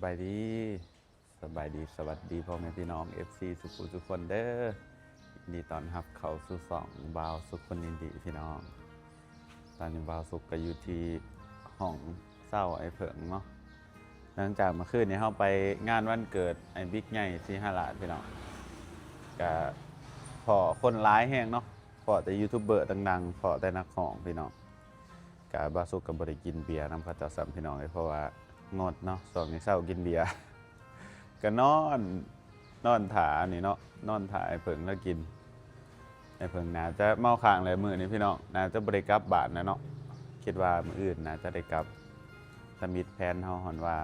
สบายดีสบายดีสวัสดีพ่อแม่พี่น้อง FC สุขุทุกคนเด้อยินดีต้อนรับเขาสู่สองบาวสุขคนยินดีพี่น้องตอนนี้บาวสุขก็อยู่ที่ห้องเศร้าไอ้เผิงเนาะหลังจากเมื่อคืนนี้เราไปงานวันเกิดไอ้บิ๊กใหญ่ที่ฮาลาดพี่น้องก็พอคนร้ายแห้งเนาะพอแต่ยูทูบเบอร์ดังๆพอแต่นักของพี่น้องกับบาวสุขกับบริกินเบียร์น้ำพระเจ้าสัมพี่น้องเลยเพราะว่างดเนาะสองนี้เศร้ากินเบียร์ก็นอนถานี่เนาะนอนถาไอ้เผิงแล้วกินไอ้เผิงน่าจะเมาค้างเลยมือนี้พี่น้องน่าจะบริกรับบาทนะเนาะคิดว่ามืออื่นน่าจะได้กลับสมิธแพนเฮาหอนว่า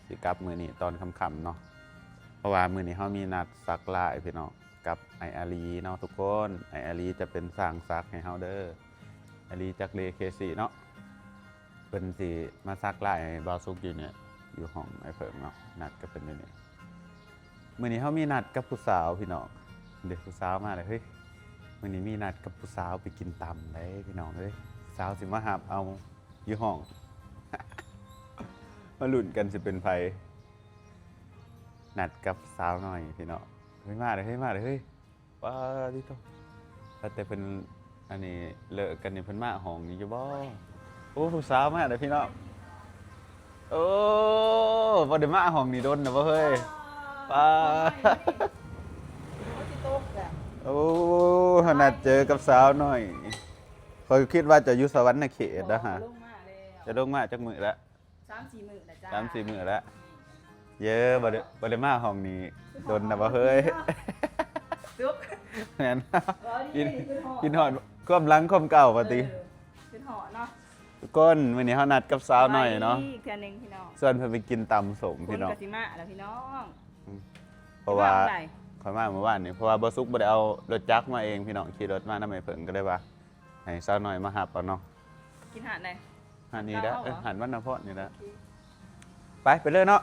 สิกลับมือนี้ตอนค่ำๆเนาะเพราะว่ามือนี้เฮามีนัดซักลายพี่น้องกับไออารีเนาะทุกคนไออารีจะเป็นสร้างซักให้เฮาเด้ออารีจากเลเคซีเนาะเป็นสิมาซักลายบาวซุกอยู่เนี่ยอยู่ห้องไอเผิงเนาะนัดก็เป็นอยู่นี่มื้อนี้เขามีนัดกับผู้สาวพี่น้องเด็กผู้สาวมาเลยเฮ้ยมื้อนี้มีนัดกับผู้สาวไปกินตำได้พี่น้องเฮ้ยสาวสิมาหาบเอาอยู่ห้อง มาลุ้นกันสิเป็นไผนัดกับสาวหน่อยพี่น้องเฮ้ยมาเลยเฮ้ยมาเลยเฮ้ยว้าดิโตแต่เป็นอันนี้เลิกกันนี่เพิ่นมาห้องนี่อยู่บ่โอ้ผู้สาวมาเลยพี่น้องโอ้บ่ได้มาห้องนี่โดนนะบ่เฮ้ยป้าโอ้ขนาดเจอกับสาวหน่อยคอยคิดว่าจะอยู่สวรรค์เขตนะฮะจะลงมาจากมือแล้ว3-4 มื้อนะจ้า3-4 มื้อแล้วเยอะบ่ได้มาห้องนี้โดนนะบ่เฮ้ยซุกแม่นกินฮอดความหลังความเก่าปติเป็นหอเนาะทุกคนมื้อนี้เฮานัดกับสาวหน่อยเนาะอีกเทื่อนึงพี่น้องส่วนเพิ่นไปกินตำสมพี่น้องกสิมาแล้วพี่น้องเพราะว่าขอยมาเมื่อวานนี่เพราะว่าบ่ซุกบ่ได้เอารถจักรมาเองพี่น้องขี่รถมานำให้เพิ่นก็ได้ว่าให้สาวหน่อยมารับเอาเนาะกินหาดไหนหาดนี้แล้วหาดวรรณพรนี่แล้วไปเลยเนาะ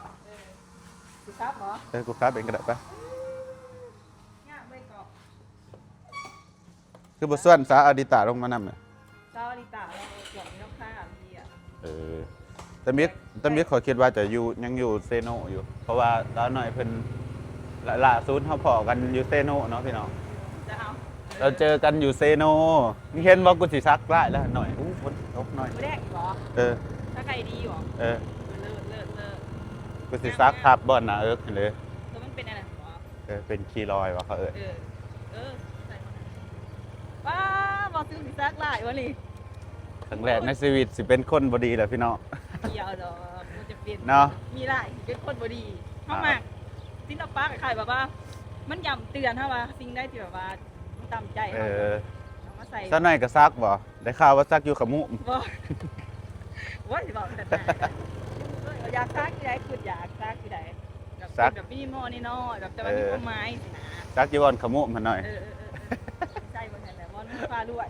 สิครับบ่กูครับเองก็ได้ไปย่าไปก่อนคือบ่ส่วนสาวอดิตาลงมานำน่ะสาวอดิตาเราหยอกนกข้าพี่อ่ะตะมิดขอคิดว่าจะอยู่ยังอยู่เซโนอยู่เพราะว่าตอนหน่อยเพิ่นล่าสุดเฮาพอกันอยู่เซโนเนาะพี่น้องจะเอาเราเจอกันอยู่เซโนมึงเห็นบ่กูสิซักได้แล้วหน่อยฝนตกหน่อยมื้อแรกบ่ถ้าใครดีบ่เลิศกูสิซักทับบ่น่ะเลยแล้วมันเป็นอะไรบ่เป็นคีรอยว่าเขาใส่ว้าบ่ซื้อสิซักหลายวะนี่ครั้งแรกในชีวิตสิเป็นคนบ่ดีแหละพี่น้องเดี๋ยวดอกมันจะเป็นเนาะมีหลายเป็นคนบ่ดีเฮามากสินเอาปากขายแบบว่ามันย้ำเตือนเฮาว่าสิ่งใดที่แบบว่าตามใจเฮาเอามาใส่ซะหน่อยก็ซักบ่ได้ข่าวว่าซักอยู่ขมุบ่ว่าสิบอกแต่อยากซักที่ใดคืออยากซักที่ใดแบบมีหม้อนี่น้อยแบบแต่ว่ามีต้นไม้สินะซักอยู่บ่อนขมุมันหน่อยใช่บ่นั่นแหละบ่มันฟ้ารวย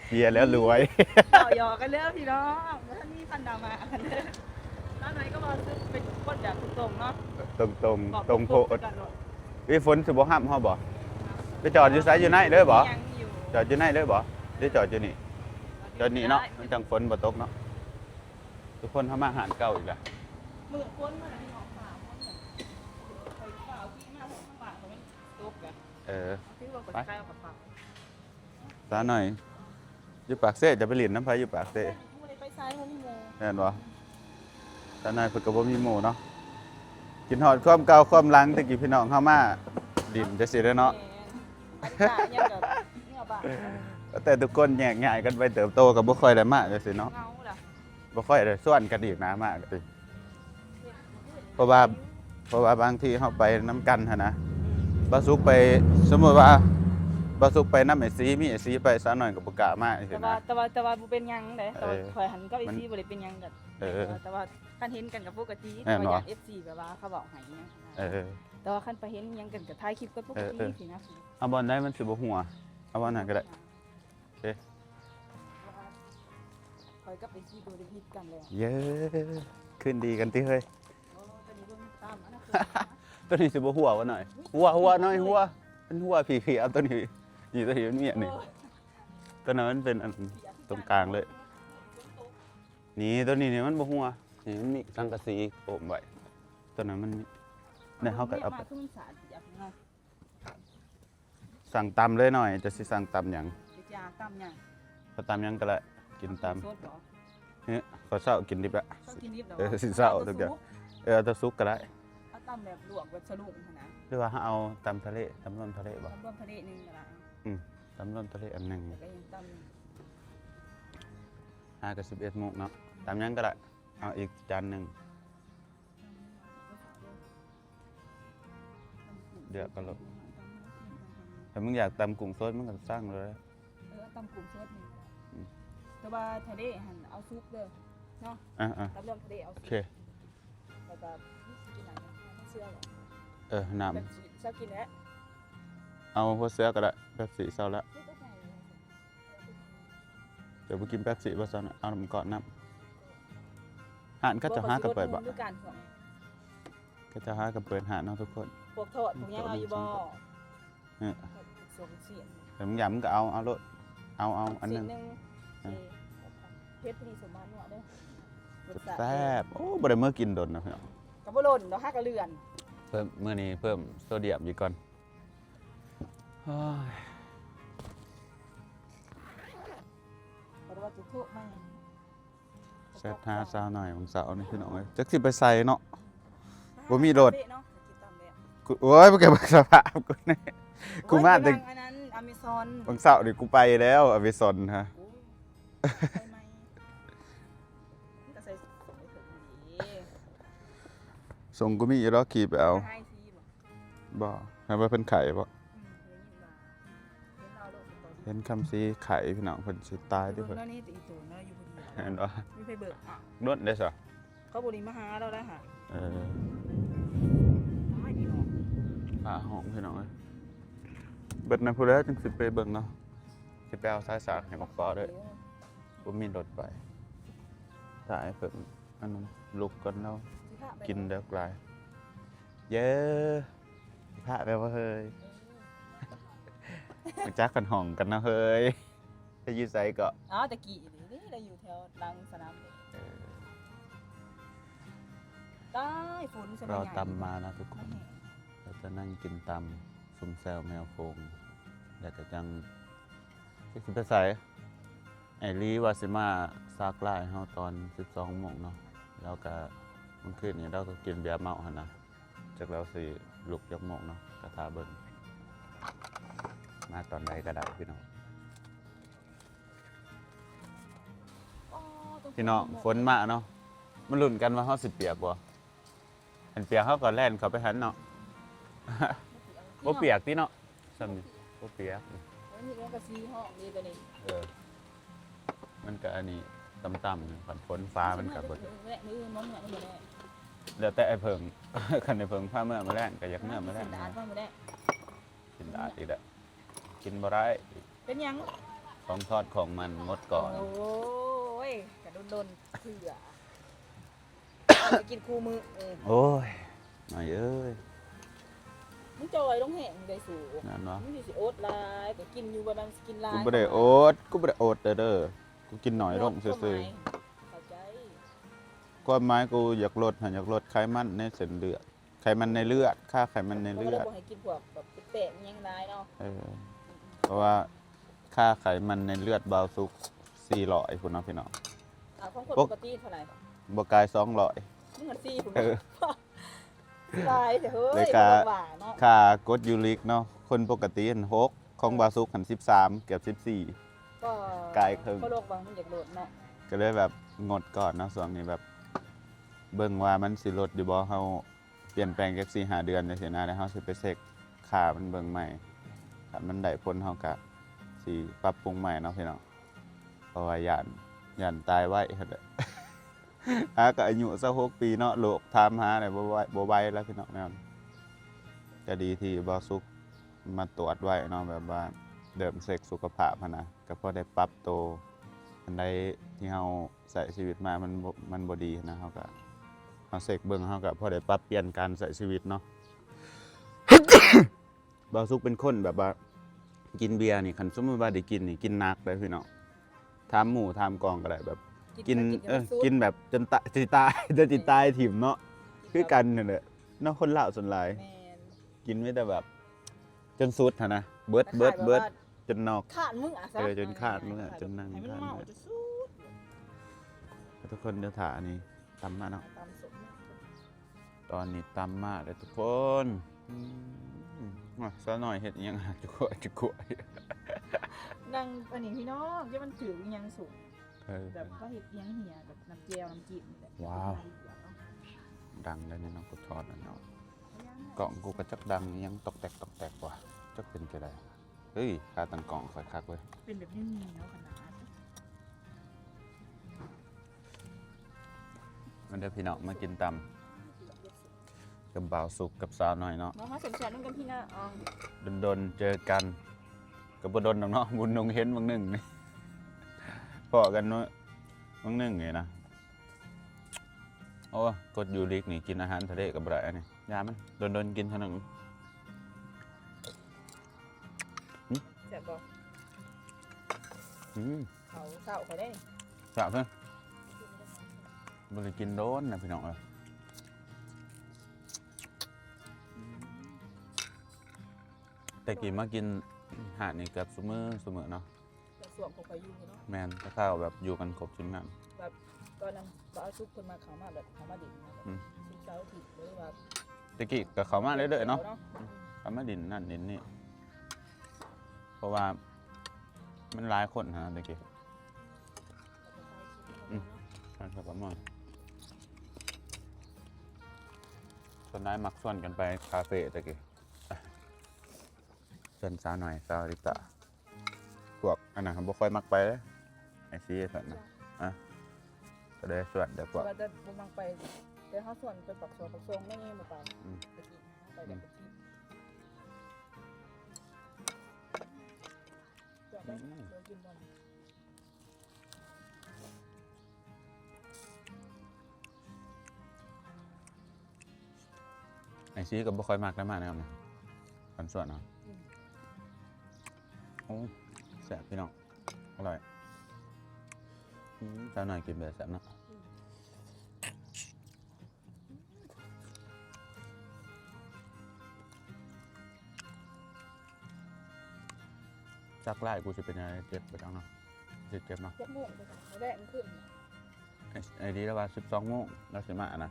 เบียร์แล้วรวยหยอกกันแล้วพี่น้องแล้วท่านนี่พันดามากันเด้อร้านไหนก็มาซื้อเป็นคนแบบตรงๆเนาะตรงโพดฝนสิบ่ห้ามเฮาบ่ไปจอดอยู่ไสอยู่ไหนเด้อบ่จอดอยู่ไหนเด้อบ่ได้จอดอยู่นี่จอดนี่เนาะมันจังฝนบ่ตกเนาะทุกคนเฮามาหารเก่าอีกแล้วมื้อฝนมาพี่น้องฟ้าฝนไปฟ้าที่มาข้างบ้านมันตกอ่ะที่ว่าคนใกล้เอากับฟ้าซะหน่อยอยู่ปากเซ่จะไปเล่นน้ำไผอยู่ปากเซ่ไปซ้ายบ่มีโมแม่นบ่ซะหน่อยเพิ่นก็บ่มีโมเนาะกินฮอดความเก่าความหลังตะกี้พี่น้องเฮามาดินจังซี่เด้อเนาะแต่ทุกคนแยกย้ายกันไปเติบโตก็บ่ค่อยได้มาจังซี่เนาะบ่ค่อยได้ส่วนกันอีกนะมากเลยเพราะว่าบางทีเฮาไปนำกันหั่นนะบ่สุกไปสมมุติว่าบ่สุกไปนำไอ้สีมีไอ้สีไปซะหน่อยก็บ่กล้ามาจังซี่นะแต่ว่าบ่เป็นหยังเด้แต่ว่าข่อยหันกับไอ้สีบ่ได้เป็นหยังกันแต่ว่าคันเห็นกันกับปกติข่อยอยาก FC แบบว่าเขาบอกให้หยังแต่ว่าคันไปเห็นหยังกันก็ถ่ายคลิปกันปกติสินะเอาบ่ได้มันสิบ่หัวเอาบ่นั่นก็ได้โอเคข่อยกับไอ้สีบ่ได้ผิดกันแล้วเย้ขึ้นดีกันติเฮ้ยตัวนี้สิบ่หัวบ่หน่อยหัวหน่อยหัวเป็นหัวผีๆเอาตัวนี้นี่ตัวนี้มันเมียนี่ตัวนั้นมันเป็นอันตรงกลางเลยนี่ตัวนี้นี่มันบ่หัว นี่มันมีสังกะสีโอบไว้ตัวนั้นมันในเฮาก็เอาไป มาคือมันสาดอยากเนาะ สั่งตำเลยหน่อยจะสิสั่งตำหยัง ไปจาตำหยัง ก็ตำหยังก็ได้กินต สดบ่ ำเนี่ยก็เช้ากินดิบอะ ชอบกินดิบเหรอ สิเช้าทุกอย่างเอาแตะซุกก็ได้ เอาตำแบบลวกแบบสลุงขนาด หรือว่าเอาตำทะเลตำร่วมทะเลบ่ ตำรวมทะเลนึงก็ได้ ตำร่วมทะเลอันหนึง แต่ก็ยังตำ 5 กับ 11 โมงเนาะตำหยังก็ได้เอาอีกจานหนึงเดือดก็ลดถ้ามึงอยากตำกุ้งสดมึงก็สร้างเลย ตำกลุ่มสดนี่ อืม แต่ว่าทะเลหันเอาซุปเด้อเนาะ อ่ะ ตำรวมทะเลเอา โอ ซุป เค แล้วก็กินอะไรนะเสื้อเหรอ น้ แบบชอบกินแล้ว ำเอาหัวเสือก็ได้แป๊บซี่เศร้าแล้ว ไม่ต้องใส่เลย เดี๋ยวไปกินแป๊บซี่บ่ซันเอาน้ำก่อนน้ำหานก็จะหากับเปิดบ่ ด้วยกันของ ก็จะหากับเปิดหานเนาะทุกคน พวกโทษพวกยังเอาอยู่บ่ เออ สมเสียง แต่มึงอยากมึงก็เอารถเอาอันหนึง เพชรพอดีสมมาตรเนาะเด้อ แซ่บโอ้บ่ได้เมื่อกินโดนนะพี่น้อง กับบ่หล่นดอกฮักกระเลือน เพิ่มมื้อนี้เพิ่มโซเดียมอีกก่อนโอ้ย เพราะว่าจะทุกข์มัน แซ่บท้าซาวหน่อยของสาวนี่พี่น้องเอ้ยจักสิไปใส่เนาะ บ่มีรถ เนาะกินตามเลย กูโอ้ยบ่เก็บสภาพกูนี่กูมาแต่ อันนั้นอเมซอน บางเสาร์นี่กูไปแล้วอเวซอนฮะ ไปไหมก็ใส่ส่งไปถึงดี ส่งกูมีอยู่แล้วขี่ไปเอา ให้ซีบ่ บ่ให้ว่าเพิ่นไข่บ่ เห็นเราโลกตัว เห็นคำซีไข่พี่น้องเพิ่นสิตายเด้อ เบิ่ เพิ่นงแล้วนี่ตีตัวเนาะอยู่พอดี เห็นบ่ มีไปเบิกอ่ะ นวดได้ซะ เขาบ่ได้มาหาเราแล้วค่ะ เออ ไม่ดีเนาะ อ่าห้องพี่น้องเอ้ยเบิดนั้นผู้แล้วจังสิไปเบิ่งเนาะสิไปเอาสายสากให้บักปอด้วยบ่มีรถไปถ้าให้เพิ่นอันนั้นลุกก่อนแล้วกินเด้อกลายเย้พระไปว่าเฮ้ยมาจักกันห้องกันนะเฮ้ยจะอยู่ไสก็ อ๋อตะกี้นี่เราอยู่แถวหลังสนามเลย เออ ได้ฝนสมั เรา ยใหญ่ ตำมานะทุกค มัน น แห้ง เราจะนั่งกินตำซุมแซวแมวโคงแล้วก็จังที่สิไปใส่ไอรีวาสิมาซากไล่เฮาตอน 12 โมงเนาะแล้วก็มันคืนนี้เราก็กินเบียร์เมาหั่นนะจากเราสิลุกจักโมงเนาะกระทาเบิ่งมาตอนใดก็ได้พี่น้อง อ๋อตรง พี่น้องฝนมาเนาะมันลุ้นกันว่าเฮาสิเปียกบ่อันเปียกเฮาก็แล่นเข้าไปหันเนาะ บ่เปียกติเนาะซ้ำนี่บ่เปียก อันนี้ก็กระซีห้องดีตัวนี้ มันก็อันนี้ต่ำๆฝันฝนฟ้ามันก็เบิด แม่มือน้องเนี่ยนี่แหละ แล้วแต่ไอ้เพิง คันไอ้เพิงผ้าเมื่อมาแรงก็อยากเมื่อมาแรง สินดาดว่ามือได้ กินได้อีกแล้วกินบ่ได้ เป็นยัง ของทอดของมันงดก่อน โอ้ยกระโดนเถื่อจะกินคู่มือ โอ้ยหน่อยเอ้ย มึงจอยลงแห้งได้สูง นั่นวะ มึงสิโอ๊ตลายก็กินอยู่ประมาณกินลาย กูบ่ได้โอ๊ตเด้อกูกินหน่อยลงซื่อ เข้าใจ ๆความหมายกูอยากลดอยากลดไขมันในเส้นเลือดไขมันในเลือดค่าไขมันใน เขา เลื ก็เล อย ด บอกให้กินพวกแบบแปะๆยังได้เนาะ เพราะว่าค่าไขมันในเลือดเบาสุก400พุ่นเนาะพี่น้อง ของคนปกติเท่าไหร่ บ่กาย200 มึงหันซี่ผมลายแต่เฮ้ เลย ยกะ หวานเนาะ ค่ากรดยูริกเนาะคนปกติหัน6ของบาซุกหัน13เกือบ14 ก็ กายครึ่ง เขาโรคบางมันอยากโดดเนาะ ก็เลยแบบงดก่อนเนาะช่วงนี้แบบเบิ่งว่ามันสิลดอยู่บ่เฮาเปลี่ยนแปลงจัก4-5 เดือนจังซี่นะแล้วเฮาสิไปเช็คค่ามันเบิ่งใหม่ถ้ามันได้ผลเฮาก็สิปรับปรุงใหม่เนาะพี่น้องเพราะว่าย่านตายไว้หั่นแหละ ก็อายุ26ปีเนาะโรคถามหาได้บ่ไหวแล้วพี่น้องแนวนั้นก็ดีที่บ่สุกมาตรวจไว้เนาะแบบว่าเดิมเช็คสุขภาพหั้นนะก็พอได้ปรับตัวอันใดที่เฮาใช้ชีวิตมามันบ่ดีนะเฮาก็เฮาเช็คเบิ่งเฮาก็พอได้ปรับเปลี่ยนการใช้ชีวิตเนาะ บ่สุกเป็นคนแบบว่ากินเบียร์นี่คันสมมุติว่าได้กินนี่กินหนักเลยพี่น้องถามหมู่ถามกองก็ได้แบบ กิน กับซุป กินแบบจนตายสิตายจนจิตายถิ่มเนาะคือกันนั่นแหละเนาะคนลาวส่วนหลาย แม่น กินไม่แต่แบบ จนสุดหั่นนะเบิดจนนอก ขาดมึงอ่ะซะ จนขาดมึงอะจนนั่ง ให้มัน ขาด เมาจะสู้ ทุกคนเดี๋ยวถ่านี่ตำมาเนาะ ตามสม ตอนนี้ตำมาเลยทุกคนซะหน่อยเห็ดอิหยังจุกจุก นั่งอันนี้พี่น้องที่มันถืออิหยังสูง เออ แบบเขาเห็ดอิหยังเหี่ยแบบน้ำเจียวน้ำจิ้มนี่แหละ ว้าว ดังเลยเนี่ยน้องกูทอดนะเนาะกล่องกูก็จักดังอิหยังตอกแตกว่ะจักเป็นจะได้เฮ้ยคาตังกล่องคอยคักเว้ย เป็นแบบนี้เนาะขนาด มันเดี๋ยวพี่น้องมากินตำกับบ่าวสุกกับสาวหน่อยเนาะ น้องเขาสนใจนั่งกันพี่น้าอ๋อ ดนเจอกันกับบดนเนาะบุญนงเห็นบางหนึ่งนี่พอกันเนาะบางหนึ่งไงนะโอ้กดยูริกนี่กินอาหารทะเลกับอะไรนี่ยามันโดนกินเท่านั้น แซ่บบ่ อืม เขาเศร้าเขาได้ สาวเพิ่นบริกินโดนนะพี่น้องเอ้ยแต่กี้มากินหาดนี่เกือบเสมอเนาะ แต่ส่วนของเขาอยู่เนาะ แมนถ้าข้าวแบบอยู่กันครบชิ้นงาน แบบตอนนั้นบ่เอาซุปคนมาเขามาแบบเขามาดิ่งนะแบบซุปเจ้าผิดหรือว่า ตะกี้กับเขามาเรื่อยๆเนาะเขามาดินนั่นดินนี่เพราะว่ามันหลายคนฮะตะกี้ใช่ครับประมาณส่วนนายมักส่วนกันไปคาเฟ่ตะกี้ส่วนสาวหน่อยสาวริตะพวกอันนั้นผมบ่ค่อยมักไปเลยไอซีส่วนนะก็ได้ส่วนเดี๋ยวพวก ว่าจะบ่มังไปแต่เขาส่วนไปปักซองไม่มาไปตะกี้ไปแบบที่จะได้เคยกินบ่ ไอซีก็บ่ค่อยมักได้มากนะครับเนี่ยกันส่วนเนาะโอ้แซ่บพี่น้องอร่อยสาวหน่อยกินแบบแซ่บเนาะจักไล่กูจะเป็นอะไรเจ็บไปจังเนาะเจ็บเนาะ พวกโม่งไปก่อนแรกมันขึ้น ไอ้ดีแล้วว่า12 โมงแล้วสิมาอะนะ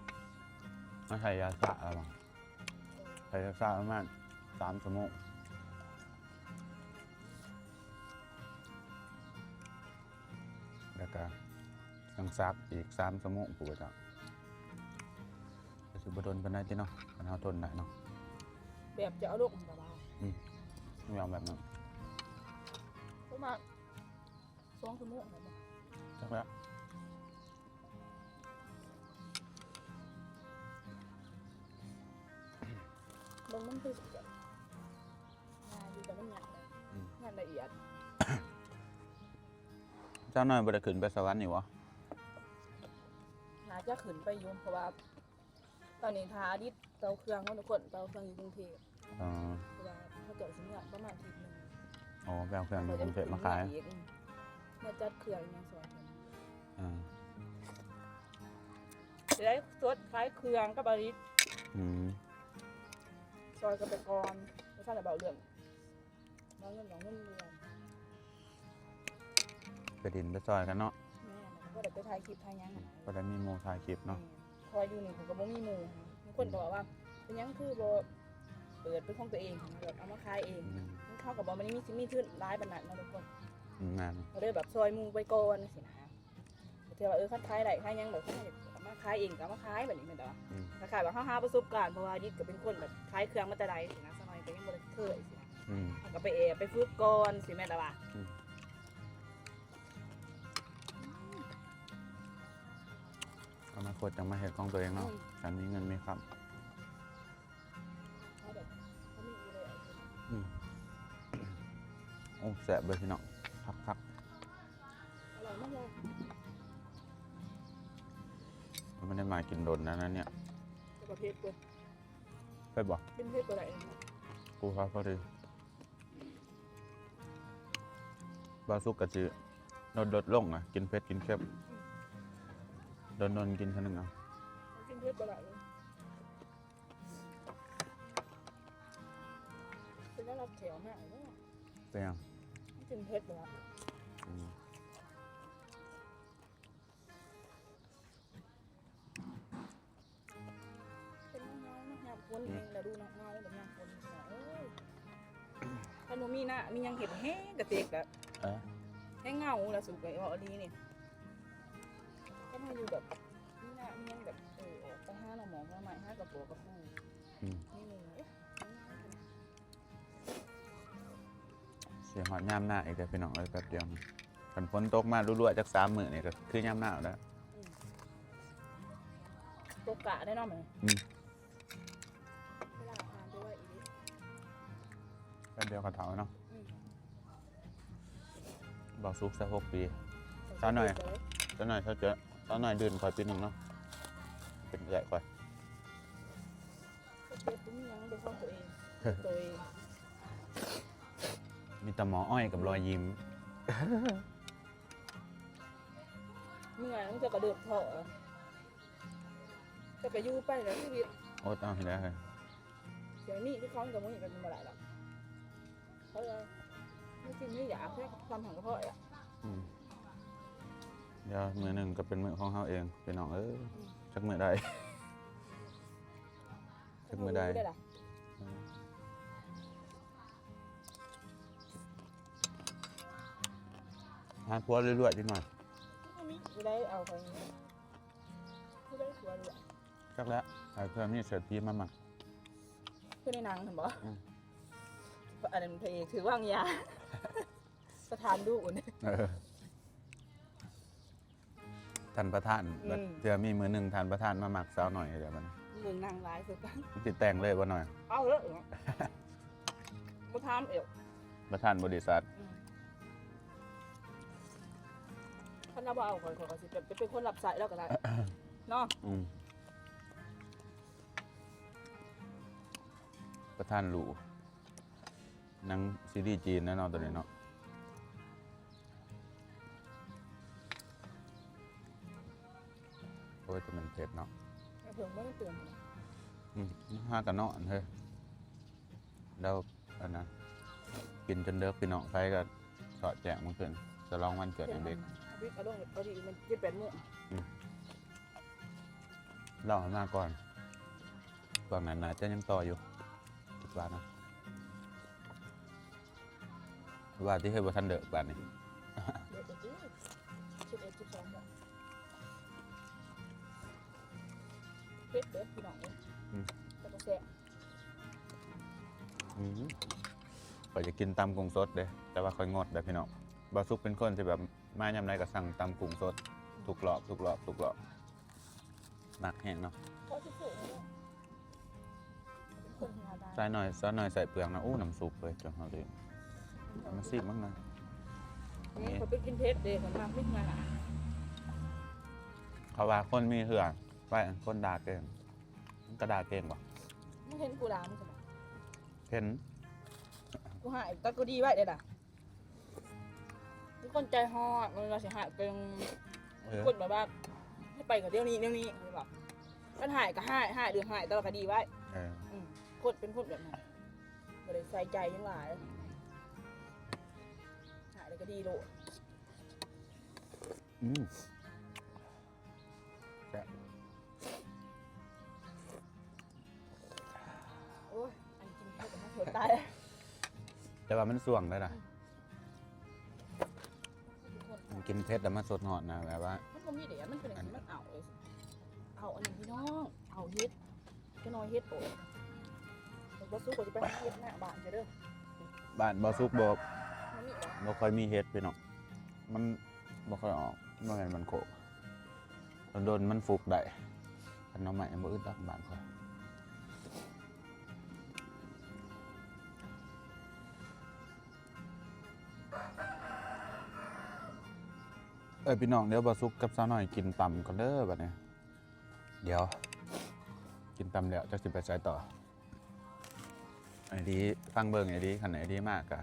มาใช้ยาสระแล้วบ้างใช้ยาสระประมาณ3 ชั่วโมงแล้วก็ยังซักอีก3 ชั่วโมงกูก็จะสิบโดนกันได้ที่เนาะกันเอาทนได้เนาะ แบบจะเอาลูกมันเบา ไม่ยอมแบบนั้น ๆประมาณ2 ชั่วโมงนะ จักแล้ว มันคือแบบงานอยู่แต่มันหยักเลยงานละเอียด เจ้าหน่อยบ่ได้ขึ้นไปสวรรค์นี่วะ หาจะขึ้นไปอยุ่เพราะว่าตอนนี้ทาดิษเตาเครื่องเขาทุกคนเตาเครื่องอยู่กรุงเทพ อ๋อ เพราะว่าเขาเจาะชิ้นเนื้อประมาณทีนึง อ๋อไปเอาเครื่องอยู่กรุงเทพมาขาย เมื่อจัดเครื่องยังสวย อ่า จะได้สดคล้ายเครื่องกับบริษ อืม ซอยกับไปกรไม่ใช่แต่เบาเรื่องน้องเงินเรือน ไปดินไปซอยกันเนาะ แม่ก็เดี๋ยวไปถ่ายคลิปถ่ายยัง ก็ได้มีโมถ่ายคลิปเนาะ คอยอยู่นี่ผมก็บ่มีหมู่บางคนบอกว่าเป็นยังคือบ่เปิดเป็นของตัวเองแบบเอามาขายเองมันเข้ากับบ่มันมีทุนร้ายปานนั้นนะทุกคน งาน ก็เลยแบบซอยหมู่ไปก่อนสินะแต่ว่าคันขายได้ขายยังแบบเอามาขายเองก็เอามาขายแบบนี้แม่นบ่ถ้าขายแบบเฮาหาประสบการณ์เพราะว่าดิษก็เป็นคนแบบขายเครื่องมาแต่ใดสินะซะหน่อยก็ยังบ่ได้เคยสินะก็ไปไปฝึกก่อนสิแม่นบ่ อนาคตจะมาเห็นของตัวเองเนาะฉันมีเงินมีคำโอ้แสบเลยพี่น้องคัก อร่อยมากเลย ๆไม่ได้มากินโดนนะเนี่ย ประเภทเว้ย ไปบอก เป็นเพศตัวไหน กูครับพอดีบาซุกกะจีลดลงนะกินเผ็ดกินเค็ม โดนกินคนหนึ่งเอา กินเผ็ดบ่ได้เลยเป็นแล้วรับแถวหน้าเนาะ เป็นยัง กินเผ็ดบ่ได้ อืม เป็นเงาๆเนาะยามคนเองแล้วดูเนาะเงาแบบยามคนเอ้ยถ้าบ่มีหน้ามียังเห็นแห้งกระเตกแบบ เออ แห้งเงาแล้วสุกไปเอาอันนี้นี่ก็มาอยู่แบบมีหน้ามียังแบบออกไปหาหน่อหมองหน่อไม้หากระโปรงกระปู อืม นี่มึงเอ๊ะ เสียหอดยามหน้าอีกแต่พี่น้องเลยแป๊บเดียวนะกันฝนตกมารั่วๆจาก3 มื้อนี่ก็คือยามหน้าแล้ว ตกกะได้เนาะมั้ย อืม เวลาทานด้วยอีก แป๊บเดียวก็เฒ่าเนาะ อืม บ่สุกสัก6 ปีเช้าหน่อยเช้าหน่อยดื่นคอยปีหนึงเนาะเป็นใหญ่กว่า เจ็บตรงนี้ยังเป็นของตัวเองตัวเอง มีแต่หมออ้อยกับรอยยิ้ม เมื่อยมันจะกระเดิบเถาะจะกระยูไปแล้วชีวิต โอ๊ตเอาให้ได้เลย เดี๋ยวนี้ที่เขาจะมึงกันมาหลายแล้วเขาจะไม่กินไม่อยากแค่ความหังกระเพาะอ่ะ อืมเดี๋ยวมื้อหนึงก็เป็นมื้อของเฮาเองพี่น้องจักมื้อใด จักมื้อใด ได้ล่ะ หาพัวเรื่อยๆจังหน่อย ไม่ได้เอาไปไม่ได้หัวด้วย จักแล้วไอ้เพิ่มนี่เสร็จพี่มาหมัก เพื่อนในหนังเห็นบ่ อืม อันนั้นพระเอกถือว่างยาสถานดูอุ่น ท่านประธาน อืม เดี๋ยวมีมื้อหนึงท่านประธานมาหมักสาวหน่อยเดี๋ยวมัน เมืองนางร้ายสุดกัน ติดแต่งเลยบ่หน่อย เอาเถอะมาทำเอว ประธานบริษัท ท่านเราเอาคอยก็สิเป็นคนรับสายแล้วก็ได้เนาะ อืมประธานหลูหนังซีรีส์จีนแน่นอนตัวนี้เนาะโอ้ยจะมันเผ็ดเนาะ เพิ่งไม่ได้เตือน ห้ากันเนาะเฮ้ยแล้วอันนั้นกินจนเลิกพี่น้องไปก็สอดแจกมันขึ้นจะลองวันเกิดไอ้เบก บิ๊กเอาลงเอาดีมันจะเป็นเมื่อ เล่าให้มาก่อนก่อนนั้นน่าจะยังต่ออยู่คิดว่านะว่าที่เคยบ่ทันเดอะบ้านนี้ เดี๋ยวจะซื้อ11 12หมดเผ็ดเด็ดพี่น้องเอ้ยแต่ก็แซ่บ ข่อยจะกินตำกุ้งสดเด้แต่ว่าข่อยงดเด้อพี่น้องบาซุกเป็นคนที่แบบมายำไรก็สั่งตำกุ้งสดทุกรอบหนักแห้งเนาะ เขาจะสวยเนาะเป็นคนหาได้ ใส่หน่อยใส่เปลือกนะอู้น้ำซุปเลยจังเขาเลยเอามาซีบมั้งนะ นี่เขาไปกินเผ็ดเด้เหมือนมาพิจารณา เขาว่าคนมีเหื่อไปคนด่าเก่งมันก็ด่าเก่งป่ะ ไม่เห็นกูด่ามึงใช่ไหม เห็น กูหายแต่กูดีไว้เด้ด่ะทุกคนใจฮอดมันเราสิหายเป็น คนแบบว่าให้ไปกับเดี๋ยวนี้คือแบบมันหายก็หายเดือดหายตลอดก็ดีไว้ เออ คนเป็นคนแบบนั้นก็เลยใส่ใจยังหลายหายแล้วก็ดีโลด อืม โอ้ยอันกินเผ็ดแต่ไม่เผ็ดตาย แต่ว่ามันส่วงได้ล่ะมันกินเผ็ดแต่มันสดหอดนะแบบว่า มันก็มีเดี๋ยวมันเป็นอย่างนี้มันเอาเลยเอาอันนี้พี่น้องเอาเฮ็ดก็น้อยเฮ็ดโอ้ยบ่สู้ก็จะไปหาเฮ็ดหน้าบ้านจะเด้อ บ้านบาซุกบอก มันมีเหรอ บ่ค่อยมีเฮ็ดพี่น้องมันบ่ค่อยออกบ่แม่นมันโขกโดนมันฟุกได้คันน้องใหม่บ่อึดดักบ้านค่อยพี่น้องเดี๋ยวบาซุกกับสาวน้อยกินตำก่อนเด้อบัดนี้เดี๋ยว กินตำแล้วจะสิไปใช้ต่อไอ้ดีฟังเบิ่งไอ้ดีคันไหนดีมากกะ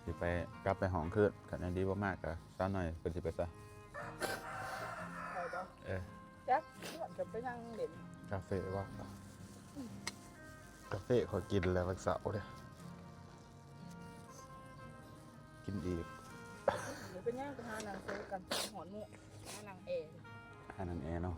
สิไปกลับไปห้องคืนคันไหนดีบ่มากกะสาวน้อยเพิ่นสิไปซะ ใครบ่ เออ จะไปนั่งเล่น กาแฟว่ากาแฟขอกินแล้ววันเสาร์เนี่ยกินอีก หรือเป็นย่างไปหานางซื้อกันหอนหมูหานางเอ อันนั้นเองเนาะ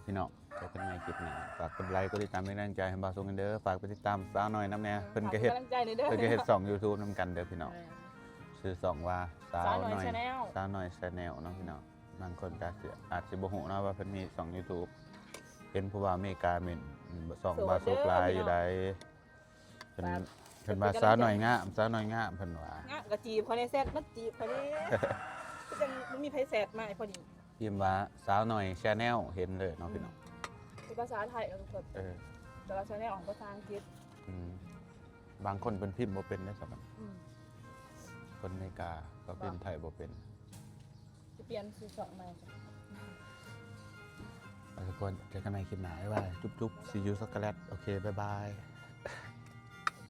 พี่น้องเจอกันใหม่คลิปหน้าฝากกดไลค์กดติดตามเป็นกำลังใจให้บ่าวส่งกันเด้อฝากไปติดตามสาวหน่อยน้ำแน่เพิ่นก็เฮ็ด กำลังใจในเด้อ เพิ่นก็เฮ็ด2 YouTube นำกันเด้อพี่น้องชื่อ2ว่าสาวหน่อย Channel สาวหน่อย Channel เนาะพี่น้องบางคนก็สิอาจสิบ่ฮู้เนาะว่าเพิ่นมี2 YouTube เป็นผู้ว่าอเมริกาแม่น2บ่าวสุกหลายอยู่ใดเพิ่นว่าสาวหน่อยงามสาวหน่อยงามเพิ่นว่า งะกะจีบเขาในแซดมันจีบเขานี่ก็จังมันมีไผแซดมาให้พอดี พิมพ์ว่าสาวหน่อย Channel เห็นเลยเนาะพี่น้อง เป็นภาษาไทยแล้วทุกคน เออ แต่เราใช้ในของภาษาอังกฤษ บางคนเพิ่นพิมพ์บ่เป็นเด้อครับ อืม คนอเมริกาก็พิมพ์ไทยบ่เป็น จะเปลี่ยนสื่อสองมาจ้ะ ทุกคนเจอกันใหม่คลิปหน้าบ๊ายบายจุ๊บๆ see you ช็อกโกแลตโอเคบ๊ายบาย